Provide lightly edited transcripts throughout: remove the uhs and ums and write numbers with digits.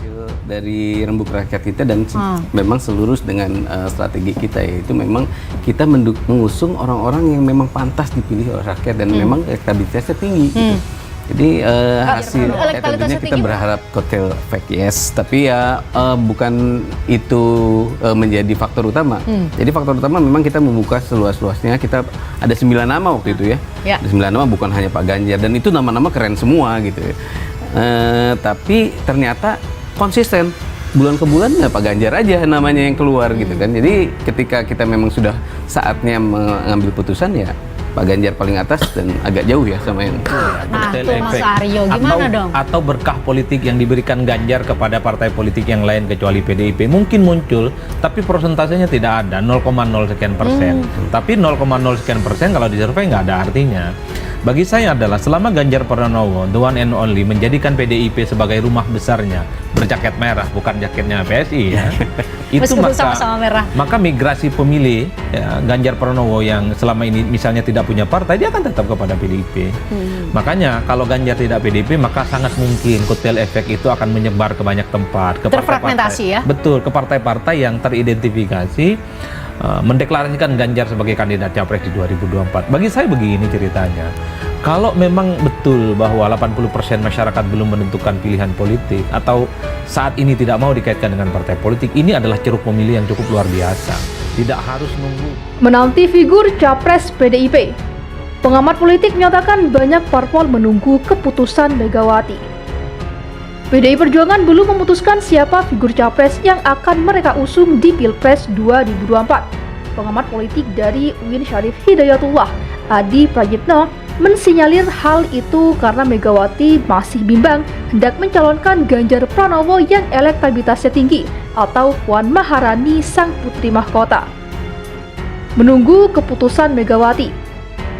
hasil dari rembuk rakyat kita dan memang selurus dengan strategi kita, yaitu memang kita mengusung orang-orang yang memang pantas dipilih oleh rakyat dan memang elektabilitasnya tinggi gitu. Jadi hasil tentunya kita berharap kotel efek, yes, tapi ya bukan itu menjadi faktor utama. Jadi faktor utama memang kita membuka seluas-luasnya. Kita ada 9 nama waktu itu ya. Ada 9 nama, bukan hanya Pak Ganjar, dan itu nama-nama keren semua gitu ya. Tapi ternyata konsisten, bulan ke bulan ya Pak Ganjar aja namanya yang keluar gitu kan. Jadi ketika kita memang sudah saatnya mengambil putusan, ya Pak Ganjar paling atas dan agak jauh ya sama yang tuh Mas Aryo, gimana dong? Atau berkah politik yang diberikan Ganjar kepada partai politik yang lain kecuali PDIP mungkin muncul, tapi persentasenya tidak ada, 0,0 sekian persen. Tapi 0,0 sekian persen kalau disurvei nggak ada artinya. Bagi saya adalah selama Ganjar Pranowo, the one and only, menjadikan PDIP sebagai rumah besarnya, berjaket merah, bukan jaketnya PSI ya. Itu maka migrasi pemilih ya, Ganjar Pranowo yang selama ini misalnya tidak punya partai, dia akan tetap kepada PDIP. Makanya kalau Ganjar tidak PDIP, maka sangat mungkin kotel efek itu akan menyebar ke banyak tempat, ke terfragmentasi ya. Betul, ke partai-partai yang teridentifikasi mendeklarasikan Ganjar sebagai kandidat capres di 2024. Bagi saya begini ceritanya. Kalau memang betul bahwa 80% masyarakat belum menentukan pilihan politik atau saat ini tidak mau dikaitkan dengan partai politik, ini adalah ceruk pemilih yang cukup luar biasa. Tidak harus nunggu. Menanti figur capres PDIP. Pengamat politik menyatakan banyak parpol menunggu keputusan Megawati. PDI Perjuangan belum memutuskan siapa figur capres yang akan mereka usung di Pilpres 2024. Pengamat politik dari UIN Syarif Hidayatullah, Adi Prayitno, mensinyalir hal itu karena Megawati masih bimbang hendak mencalonkan Ganjar Pranowo yang elektabilitasnya tinggi atau Puan Maharani sang putri mahkota. Menunggu keputusan Megawati.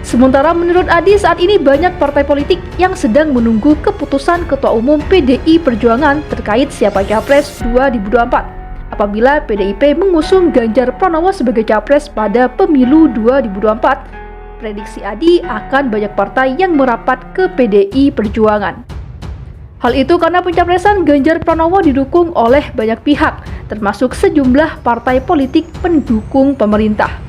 Sementara menurut Adi, saat ini banyak partai politik yang sedang menunggu keputusan Ketua Umum PDI Perjuangan terkait siapa capres 2024. Apabila PDIP mengusung Ganjar Pranowo sebagai capres pada pemilu 2024, prediksi Adi akan banyak partai yang merapat ke PDI Perjuangan. Hal itu karena pencapresan Ganjar Pranowo didukung oleh banyak pihak, termasuk sejumlah partai politik pendukung pemerintah.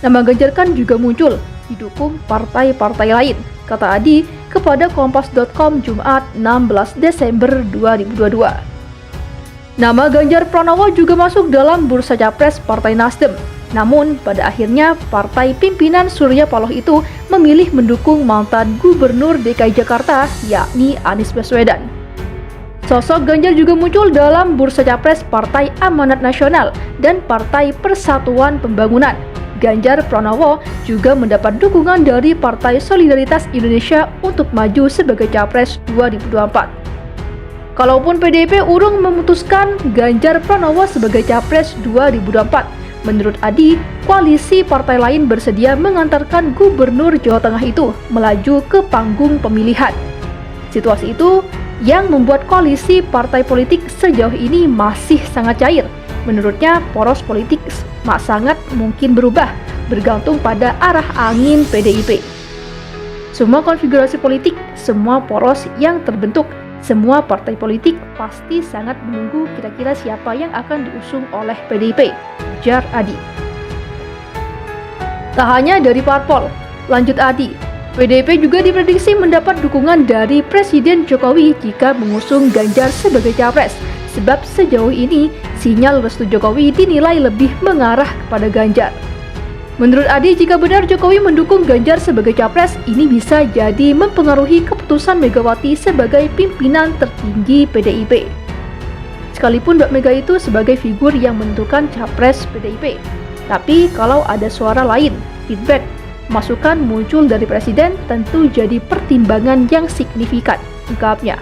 Nama Ganjar kan juga muncul, didukung partai-partai lain, kata Adi kepada Kompas.com Jumat 16 Desember 2022. Nama Ganjar Pranowo juga masuk dalam bursa capres Partai Nasdem. Namun, pada akhirnya partai pimpinan Surya Paloh itu memilih mendukung mantan Gubernur DKI Jakarta, yakni Anies Baswedan. Sosok Ganjar juga muncul dalam bursa capres Partai Amanat Nasional dan Partai Persatuan Pembangunan. Ganjar Pranowo juga mendapat dukungan dari Partai Solidaritas Indonesia untuk maju sebagai capres 2024. Kalaupun PDIP urung memutuskan Ganjar Pranowo sebagai capres 2024, menurut Adi, koalisi partai lain bersedia mengantarkan Gubernur Jawa Tengah itu melaju ke panggung pemilihan. Situasi itu yang membuat koalisi partai politik sejauh ini masih sangat cair. Menurutnya, poros politik sangat mungkin berubah, bergantung pada arah angin PDIP. Semua konfigurasi politik, semua poros yang terbentuk, semua partai politik pasti sangat menunggu kira-kira siapa yang akan diusung oleh PDIP, ujar Adi. Tak hanya dari parpol, lanjut Adi, PDIP juga diprediksi mendapat dukungan dari Presiden Jokowi jika mengusung Ganjar sebagai capres. Sebab sejauh ini, sinyal restu Jokowi dinilai lebih mengarah kepada Ganjar. Menurut Adi, jika benar Jokowi mendukung Ganjar sebagai capres, ini bisa jadi mempengaruhi keputusan Megawati sebagai pimpinan tertinggi PDIP. Sekalipun Mbak Mega itu sebagai figur yang menentukan capres PDIP. Tapi kalau ada suara lain, feedback, masukan muncul dari Presiden tentu jadi pertimbangan yang signifikan, ungkapnya.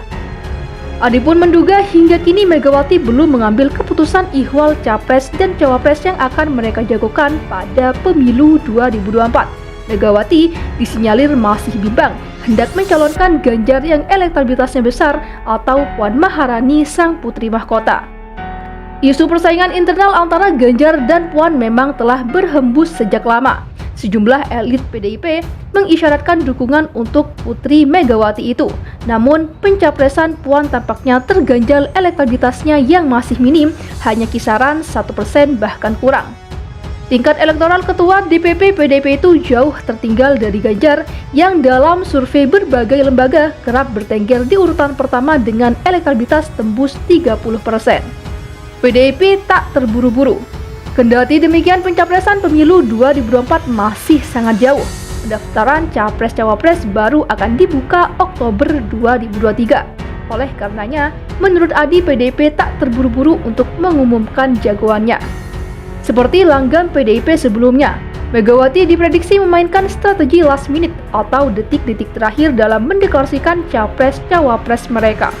Adi pun menduga hingga kini Megawati belum mengambil keputusan ihwal capres dan cawapres yang akan mereka jagokan pada pemilu 2024. Megawati disinyalir masih bimbang hendak mencalonkan Ganjar yang elektabilitasnya besar atau Puan Maharani sang putri mahkota. Isu persaingan internal antara Ganjar dan Puan memang telah berhembus sejak lama. Sejumlah elit PDIP mengisyaratkan dukungan untuk Putri Megawati itu. Namun, pencapresan Puan tampaknya terganjal elektabilitasnya yang masih minim, hanya kisaran 1% bahkan kurang. Tingkat elektoral ketua DPP PDIP itu jauh tertinggal dari Ganjar yang dalam survei berbagai lembaga kerap bertengger di urutan pertama dengan elektabilitas tembus 30%. PDIP tak terburu-buru. Kendati demikian, pencapresan pemilu 2024 masih sangat jauh. Pendaftaran Capres-Cawapres baru akan dibuka Oktober 2023. Oleh karenanya, menurut Adi, PDIP tak terburu-buru untuk mengumumkan jagoannya. Seperti langgam PDIP sebelumnya, Megawati diprediksi memainkan strategi last minute atau detik-detik terakhir dalam mendeklarasikan Capres-Cawapres mereka.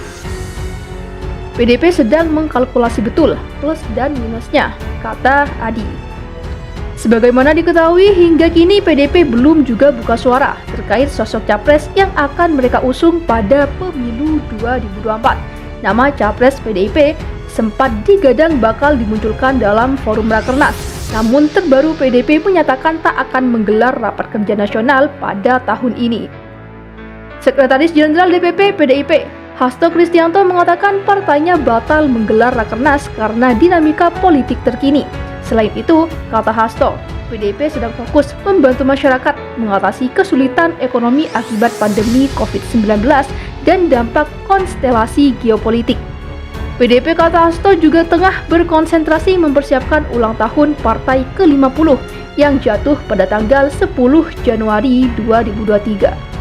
PDIP sedang mengkalkulasi betul plus dan minusnya, kata Adi. Sebagaimana diketahui, hingga kini PDIP belum juga buka suara terkait sosok capres yang akan mereka usung pada pemilu 2024. Nama capres PDIP sempat digadang bakal dimunculkan dalam forum Rakernas. Namun terbaru PDIP menyatakan tak akan menggelar rapat kerja nasional pada tahun ini. Sekretaris Jenderal DPP PDIP Hasto Kristianto mengatakan partainya batal menggelar Rakernas karena dinamika politik terkini. Selain itu, kata Hasto, PDIP sedang fokus membantu masyarakat mengatasi kesulitan ekonomi akibat pandemi COVID-19 dan dampak konstelasi geopolitik. PDIP, kata Hasto, juga tengah berkonsentrasi mempersiapkan ulang tahun partai ke-50 yang jatuh pada tanggal 10 Januari 2023.